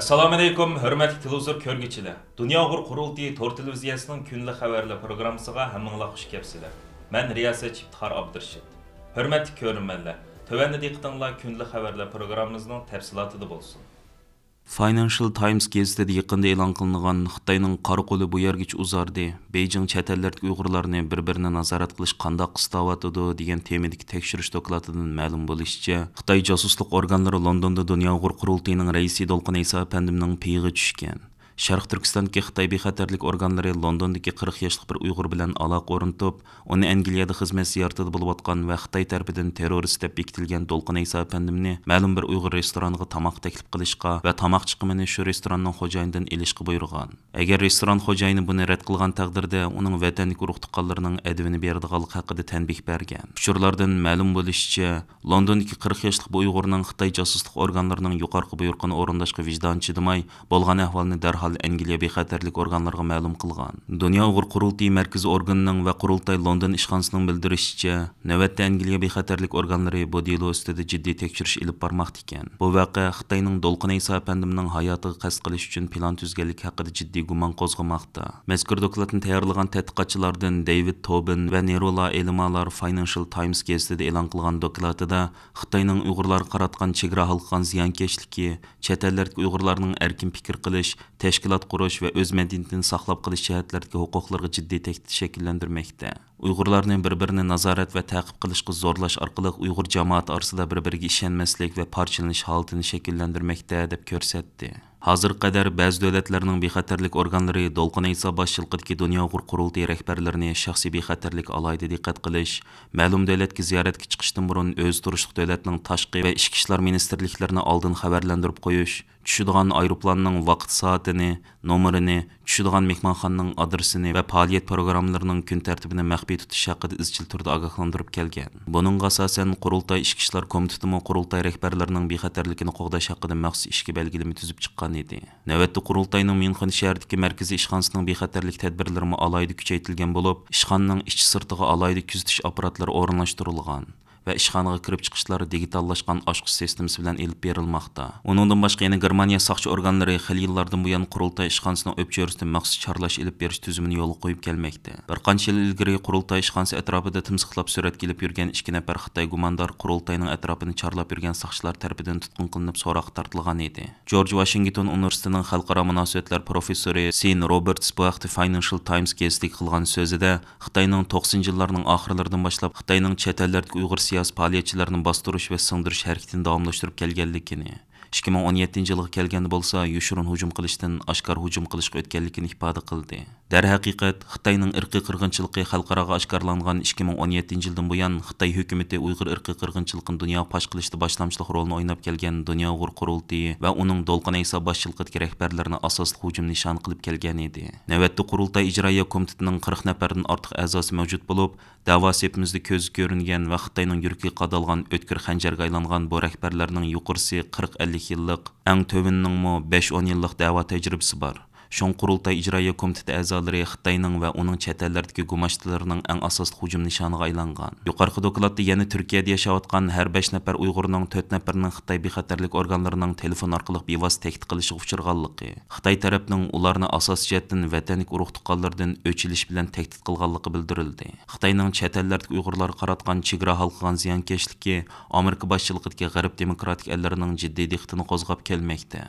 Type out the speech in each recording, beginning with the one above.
Assalomu alaykum, hurmatli televizor ko'rguvchilar. Dunyo Uyg'ur qurultiyi to'r televiziyasining kunlik xabarlar programmasiga hammanglar xush kelibsizlar. Men riyosatchi Iftixor Abdurashid. Hurmatli ko'ruvchilar, tövəndə diqqətinizlər kunlik xabarlar programmamızın təfsilatında bo'lsin. Financial Times gazetida yaqında e'lon qilingan Xitoyning qora qo'li bu yergacha uzardi. Beijing chet ellardagi Uyg'urlarni bir-birini nazorat qilish qandoq qistavotidi degan temadagi tekshirish dokladidan ma'lum bo'lishicha, Xitoy josuslik organlari Londonda Dunyo Uyg'ur qurultiyining raisi Dolqin Iso apandimning piyig'i tushgan. Sharq Turkistondagi Xitoy bexatarlik organlari Londondagi 40 yoshli bir Uyg'ur bilan aloqa o'rnatib, uni Angliyada xizmat ziyoratida bo'lib va Xitoy tarafidan terrorist deb bekitilgan Dolqin Iso apandimni ma'lum bir Uyg'ur restoraniga tamoq taklif qilishga va tamoq chiqimini shu restoranning xo'jayinidan elishga buyurgan. Agar restoran xo'jayini buni rad qilgan taqdirda, uning vatanlik urug' tuqqanlarining advini beradiganligi haqida tanbeh bergan. Uchurlardan ma'lum bo'lishicha, Londondagi 40 yoshli bu Uyg'urning Xitoy josuslik organlarining yuqorqi buyruqini o'rindashga vijdon chidamay, bo'lgan ahvolni darhol Angliya bexatarlik organlariga ma'lum qilgan. Dunyo Uyg'ur qurultiyi markaziy organining va qurultay London ishxonasining bildirishicha, navbatda Angliya bexatarlik organlari bu delo ustida jiddiy tekshirish ilib bormoqda ekan. Bu voqea Xitoyning Dolqin Iso apandimning hayotiga qasd qilish uchun plan tuzganlik haqida jiddiy gumon qo'zg'amoqda. Mazkur dokladni tayyorlagan tadqiqotchilardan David Tobin va Nerola Elmalar Financial Times gazetida e'lon qilgan dokladida Xitoyning Uyg'urlarga qaratgan chegara halqan ziyonkashligi, chet ellardagi Uyg'urlarning erkin fikr qilish, tashkilot qurish va o'z madaniyatini saqlab qolish jihatlaridagi huquqlarga jiddiy tahdid shakllantirmoqda. Uyg'urlarni bir-birini nazorat va ta'qib qilishga zo'rlash orqali Uyg'ur jamoati orasida bir-biriga ishonmaslik va parchalanish holatini shakllantirmoqda deb ko'rsatdi. Hozir qadar ba'zi davlatlarning bexatarlik organlari Dolqin Iso boshchiligidagi Dunyo Uyg'ur qurultiyi rahbarlarini shaxsiy bexatarlik alohida diqqat qilish, ma'lum davlatga ziyoratga chiqishdan burun o'z turishlik davlatning tashqi va ichki ishlar ministrliklarini oldin xabarlantirib qo'yish, tushadigan aeroplanning vaqt soatini, nomerini, tushadigan mehmonxonaning adresini va faoliyat programmalarining kun tartibini maxfiy tutish haqida izchil turda ogohlantirib kelgan. Buningga asosan qurultay ichki ishlar komitetimi qurultay rahbarlarining bexatarligini qo'g'dash haqida maxsus ishga belgilama tuzib chiqqan edi. Navbatda qurultayning Myunxen shahridagi markaziy ishxonasining bexatarlik tadbirlari alohida kuchaytirilgan bo'lib, ishxonaning ichki sirtiga alohida kuzatish apparatlari o'rnashtirilgan va ishxonaga kirib chiqishlar digitallashgan ochqish sistemasi bilan elib berilmoqda. Uningdan boshqa yana Germaniya soqchi organlari xil yillardan buyon qurultay ishxonasining o'pchirishdan maxsus chorlash elib berish tuzumini yo'lga qo'yib kelmoqda. Bir qancha yil ilgari qurultay ishxonasi atrofida timsoqlab suratga ilib yurgan 2 nafar Xitoy gumondor qurultayning atrofini chorlab yurgan soqchilar tomonidan tutqun qilinib so'roqqa tortilgan edi. George Washington universitetining xalqaro munosabatlar professori Sean Roberts bu haqda Financial Times gazetiga qilgan so'zida Xitoyning 90-yillarning oxirlaridan boshlab Xitoyning chet ellardagi Uyg'ur siyosiy faoliyatchilarni bostirish va singdirish harakatini davomlashtirib kelganligini, 2017-yilga kelganda bo'lsa, yoshirin hujum qilishdan oshkor hujum qilishga o'tganligini ifoda qildi. Darhaqiqat, Xitoyning irqiy qirg'inchiligi xalqaroga oshkorlangan 2017-yildan buyon Xitoy hukumati Uyg'ur irqiy qirg'inchiligini dunyo fosh qilishda boshlamchilik rolini o'ynab kelgan Dunyo Uyg'ur qurultiyi va uning Dolqin Iso boshchiligidagi rahbarlarini asosli hujum nishon qilib kelgan edi. Navbatda qurultay ijroiya komitetining 40 nafardan ortiq a'zosi mavjud bo'lib, da'vo sepimizda ko'z ko'ringan va Xitoyning yurkiga qadalgan o'tkir xanjarga aylangan bu rahbarlarning yuqorisi 40-50 yillik, eng tövünning 5-10 yillik da'vo tajribasi bor. Şoň qurultay ijroiya komiteti a'zolari Xitoyning va uning chet ellardagi gumashchilarining eng asosli hujum nishoniga aylangan. Yuqorqi dokladda yana Turkiyada yashayotgan har 5 nafar Uyg'urning 4 nafarining Xitoy bexatarlik organlarining telefon orqali bevosita tahdid qilishiga uchirganligi, Xitoy tarafining ularni asos jihatdan vatanlik urug' tuqqanlardan o'chilish bilan tahdid qilganligi bildirildi. Xitoyning chet ellardagi Uyg'urlarga qaratgan chegara halqagan ziyonkashligi Amerika boshchiligidagi G'arb demokratik ellarining jiddiy diqqatini qo'zg'ab kelmoqda.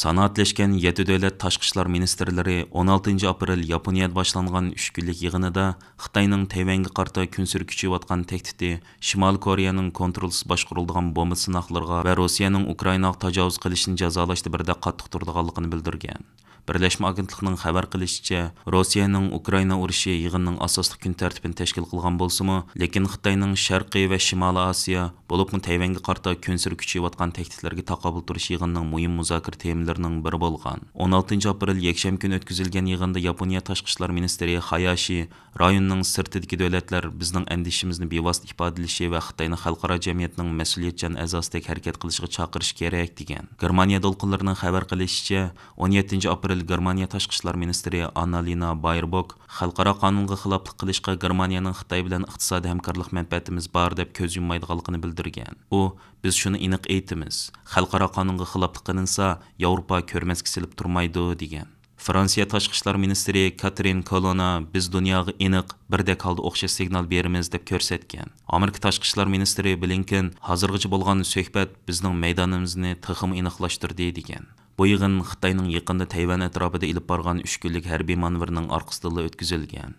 Sanoatlashgan 7 davlat tashqi ishlar ministrlari 16 aprel Yaponiyada boshlangan 3 kunlik yig'inida Xitoyning Tayvanga qarata kunsir kuchayotgan tahdidi, Shimoliy Koreyaning kontrolsiz boshqariladigan bomba sinoqlariga va Rossiyaning Ukrainaga tajovuz qilishini jazolashda birda qattiq turadiganligini bildirgan. Birlashma agentligining xabar qilishicha, Rossiyaning Ukraina urushi yig'inning asosli kun tartibini tashkil qilgan bo'lsa-mu, lekin Xitoyning Sharqiy va Shimoliy Osiyo bo'lib Tayvanga qarata kunsir kuchayotgan tahdidlarga taqobil turish yig'inning muhim muzokara temalarining biri bo'lgan. 16 aprel yakshanba kuni o'tkazilgan yig'inda Yaponiya tashqi ishlar ministri Hayashi rayonning sirtidagi davlatlar bizning andishimizni bevosita ifodalashi va Xitoyni xalqaro jamiyatning mas'uliyatchan a'zosidek harakat qilishiga chaqirish kerak degan. Germaniya dolqinlarining xabar qilishicha, 17 aprel aprel Germaniya tashqi ishlar ministri Annalena Baerbock xalqaro qonunga xiloflik qilishga Germaniyaning Xitoy bilan iqtisodiy hamkorlik manfaatimiz bor deb ko'z yummaydiganligini bildirgan. U biz shuni aniq aytamiz. Xalqaro qonunga xiloflik qilinsa, Yevropa ko'rmasga silib turmaydi degan. Fransiya tashqi ishlar ministri Catherine Colonna biz dunyoga aniq birdek holda o'xshash signal beramiz deb ko'rsatgan. Amerika tashqi ishlar ministri Blinken hozirgacha bo'lgan suhbat bizning maydonimizni texim aniqlashtirdi degan. Bu yig'in Xitoyning yaqinda Tayvan atrofida ilib borgan 3 kunlik harbiy manevrning orqasida o'tkazilgan.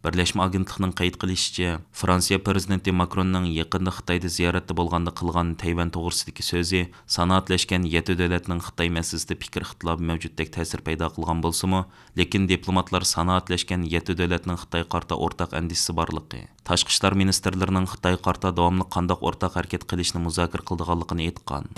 Birleşme agentligining qayd qilishicha, Fransiya prezidenti Macronning yaqinda Xitoyda ziyoratda bo'lganda qilgan Tayvan to'g'risidagi so'zi sanoatlashgan 7 davlatning Xitoy masalasida fikr ixtilofi mavjuddek ta'sir paydo qilgan bo'lsa-mu, lekin diplomatlar sanoatlashgan 7 davlatning Xitoy qarta o'rtaq andishisi borligi, tashqi ishlar ministrlarining Xitoy qarta davomli qandoq o'rtaq harakat qilishni muzokara qilganligini aytgan.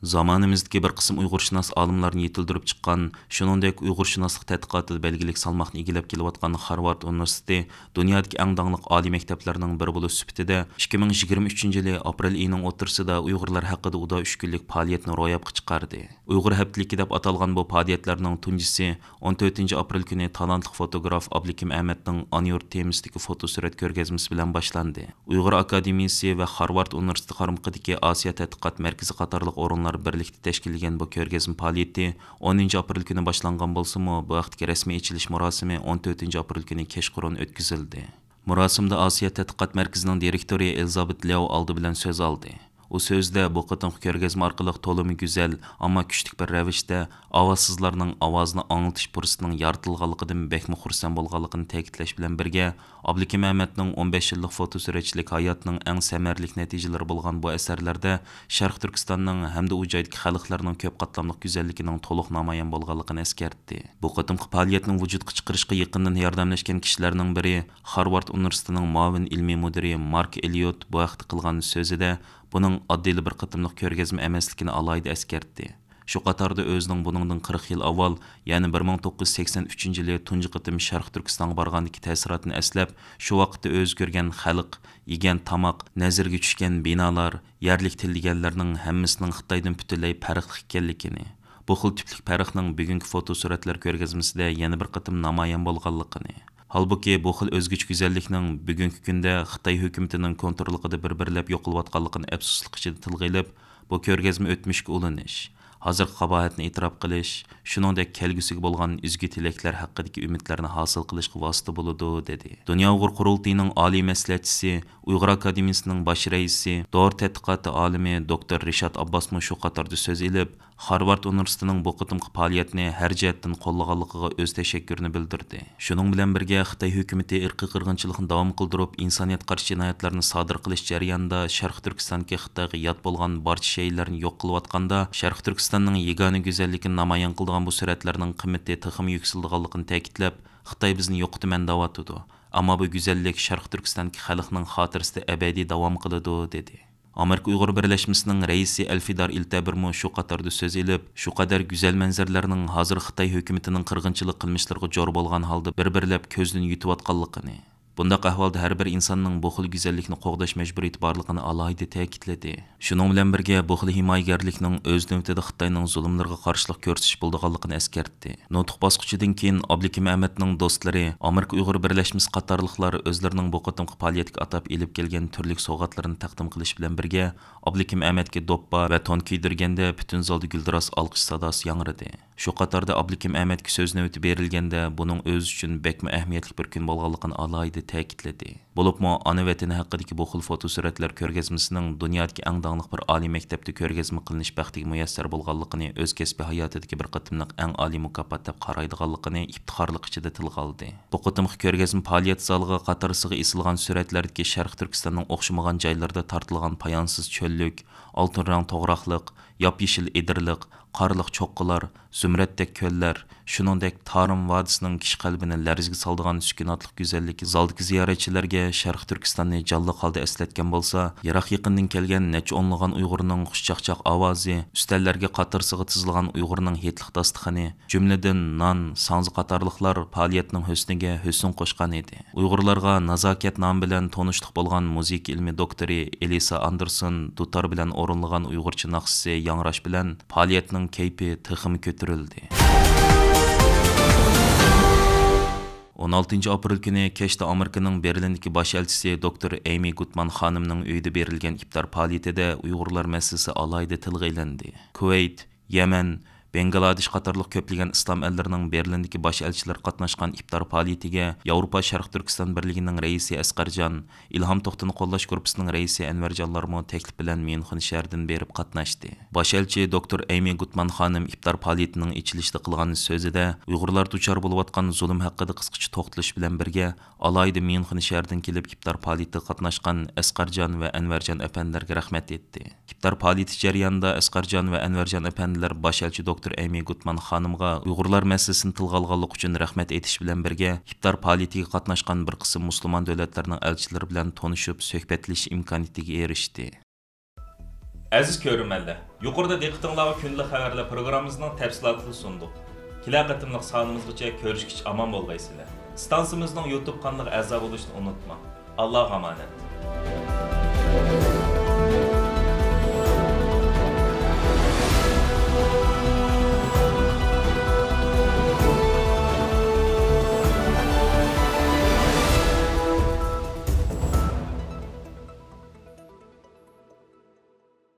Zamanimizdagi bir qism Uyg'urshunos olimlarni yetildirib chiqqan, shuningdek Uyg'urshunoslik tadqiqotida belgilik salmoqni egallab kelayotgan Harvard universiteti dunyodagi eng danglik oliy maktablarning biri bo'lish sifatida 2023-yili aprel oyining o'rtasida Uyg'urlar haqida uda 3 kunlik faoliyatni ro'yobga chiqardi. Uyg'ur haftaligi deb atalgan bu faoliyatlarning tunjisi 14-aprel kuni talantli fotograf Abdukim Ahmedning Anyurt temisidagi fotosurat ko'rgazmasi bilan boshlandi. Uyg'ur akademiyasi va Harvard universiteti qaramog'idagi Osiyo tadqiqot markazi qatorliq o'rinlar birlikda tashkillangan bu ko'rgazma faoliyati 10-aprel kuni boshlangan bo'lsa-mu, bu vaqtga rasmiy ochilish murosimi 14-aprel kuni kechqurun o'tkazildi. Murosimda Osiyo tadqiqot markazining direktori Elizabeth Liao oldi bilan so'z oldi. U so'zda bu qitimqi ko'rgazma orqali to'limi go'zal, ammo kuchli bir ravishda ovozsizlarning ovozini anglatish fursatining yaratilganligidan bekmi xursand bo'lganligini ta'kidlash bilan birga, Abdukim Ahmedning 15 yillik fotosuratchilik hayotining eng samarali natijalari bo'lgan bu asarlarda Sharq Turkistonning hamda u joydagi xalqlarning ko'p qatlamli go'zalligining to'liq namoyon bo'lganligini eskartdi. Bu qitimqi faoliyatning vujudga chiqarishga yaqindan yordamlashgan kishilarning biri Harvard universitetining muavin ilmiy mudiri Mark Elliot bu vaqtda qilgan so'zida buning oddiy bir qitimliq ko'rgazma emasligini alayda eskartdi. Shu qatorda o'zining buningdan 40 yil avval, ya'ni 1983-yili tunji qitim Sharq Turkistonga borgandagi ta'sirotini eslab, shu vaqtda o'z ko'rgan xalq, yegan tamoq, nazarga tushgan binolar, yerlik til deganlarning hammasining Xitoydan butunlay farqli ekanligini, bu xil tiplik farqning bugungi fotosuratlar ko'rgazmasida yana bir qitim namoyon bo'lganligini, halbuki bu xil o'zgacha go'zallikning bugungi kunda Xitoy hukumatining kontrolida bir-birlab yo'qolayotganligini afsuslik ichida tilga ilib, bu ko'rgazma o'tmishga ulanish, hozir qabohatni e'tirof qilish, shuningdek kelgusiga bo'lgan izgu tilaklar haqidagi umidlarni hosil qilishga vosita bo'ladi dedi. Dunyo Uyg'ur qurultiyining oliy maslahatchisi, Uyg'ur akademiyasining bosh raisi, dori tadqiqoti olimi doktor Rishad Abbosmi shu qatorda so'z ilib, Harvard universitetining bu qitimqi faoliyatni har jihatdan qo'llaganligiga o'z tashakkurini bildirdi. Shuning bilan birga Xitoy hukumati irqiy qirg'inchilikni davom qildirib, insoniyat qarshi jinoyatlarni sodir qilish jarayonida Sharq Turkistonga Xitoyga yot bo'lgan barcha shaylarni yo'q qilayotganda, Sharq Turkistonning yagona go'zalligini namoyon qilgan bu suratlarning qiymati texim yuksalganligini ta'kidlab, Xitoy bizni yo'qotaman deyotdi. Ammo bu go'zallik Sharq Turkistondagi xalqning xotirasida abadiy davom qiladi dedi. Amerika Uyg'ur birlashmasining raisi Elfidar Iltabirmo shu qatorda so'z ilib, shu qadar go'zal manzarlarning hozir Xitoy hukumatining qirg'inchilik qilmishlariga jo'r bo'lgan holda bir-birlab ko'zdan yutayotganligini, bundaq ahvolda har bir insonning bu xil go'zallikni qo'g'dash majburiyati borligini alohida ta'kidladi. Shuning bilan birga bu xil himoyagarlikning o'z navbatida Xitoyning zulmlariga qarshilik ko'rsatish bo'lganligini eskartdi. Nutq bosqichidan keyin Abdukim Ahmedning do'stlari, Amerika Uyg'ur birlashmasi qatorliqlar o'zlarining bu qitimqi faoliyatga atab elib kelgan turli sovg'atlarni taqdim qilish bilan birga, Abdukim Ahmedga do'ppa va to'n kiydirganda butun zalda guldiros olqish sadosi yangradi. Shu qatorda Abdukim Ahmedga so'z navbati berilganda buning o'zi uchun bekmi ahamiyatli bir kun bo'lganligini alohida ta'kidladi. Bo'libmi ona vatani haqidagi bu xil fotosuratlar ko'rgazmasining dunyodagi eng danglik bir oliy maktabda ko'rgazma qilinish baxtiga muyassar bo'lganligini, o'z kasbiy hayotidagi bir qitimliq eng oliy mukofot deb qaraydiganligini iftixorlik ichida tilga oldi. Bu qitimli ko'rgazma faoliyat zaliga qatorisiga isilgan suratlardagi Sharq Turkistonning o'xshamagan joylarida tortilgan payonsiz cho'llik, oltin rang to'g'roqliq, yop-yeshil edirliq, qarliq cho'qqilar, zumratdek ko'llar, shuningdek Tarim vodisining kishi qalbini larziga soldigan sukunatli go'zalligi zaldagi ziyoratchilarga Sharq Turkistonni jonli holda eslatgan bo'lsa, Iroq yaqindan kelgan necha o'nlagan Uyg'urning xushchaqchaq ovozi, ustallarga qatorsiga tizilgan Uyg'urning hetliq dasturxoni, jumladan non, sangzi qatorliqlar faoliyatning husniga husn qo'shgan edi. Uyg'urlarga nazokat nom bilan tanishliq bo'lgan musiqa ilmi doktori Elisa Anderson dutor bilan o'rinlagan Uyg'urcha naqshisi yangrash bilan faoliyatning kayfi tiximi ko'tarildi. 16 aprel kuni kechda Amerikaning Berlindagi bosh elchisi Dr. Amy Gutman xonimning uyida berilgan iftar faoliyatida Uyg'urlar masalasi alohida tilga ilindi. Kuvayt, Yaman, Bangladesh qatorliq ko'plagan islom ellarining Berlindagi bosh elchilar qatnashgan iftar faoliyatiga Yevropa Sharq Turkiston birligining raisi Asqarjon, Ilhom To'xtini qo'llash guruhining raisi Anvarjonlarmo taklif bilan Myunxen shahridan berib qatnashdi. Bosh elchi Dr. Amy Gutman xonim iftar faoliyatining ichilishida qilgan so'zida Uyg'urlar duchor bo'layotgan zulm haqida qisqacha to'xtalish bilan birga alohida Myunxen shahridan kelib iftar faoliyatida qatnashgan Asqarjon va Anvarjon afandilarga rahmat etdi. Iftar faoliyati jarayonida Asqarjon va Anvarjon afandilar bosh elchi Dr. Amy Gutman xonimga Uyg'urlar masalasini tilga olganlik uchun rahmat etish bilan birga iftar faoliyatiga qatnashgan bir qism musulmon davlatlarning elchilari bilan tanishib, suhbatlashish imkoniyatiga erishdi. Aziz ko'ruvchilar, yuqorida diqqatingizga kunlik xabarlar programmamizning tafsilotini sundik. Kelar qatimliq sonimizgacha ko'rishgich omon bo'lgaysizlar. Stansimizning YouTube kanaliga a'zo bo'lishni unutma. Allohga omonat.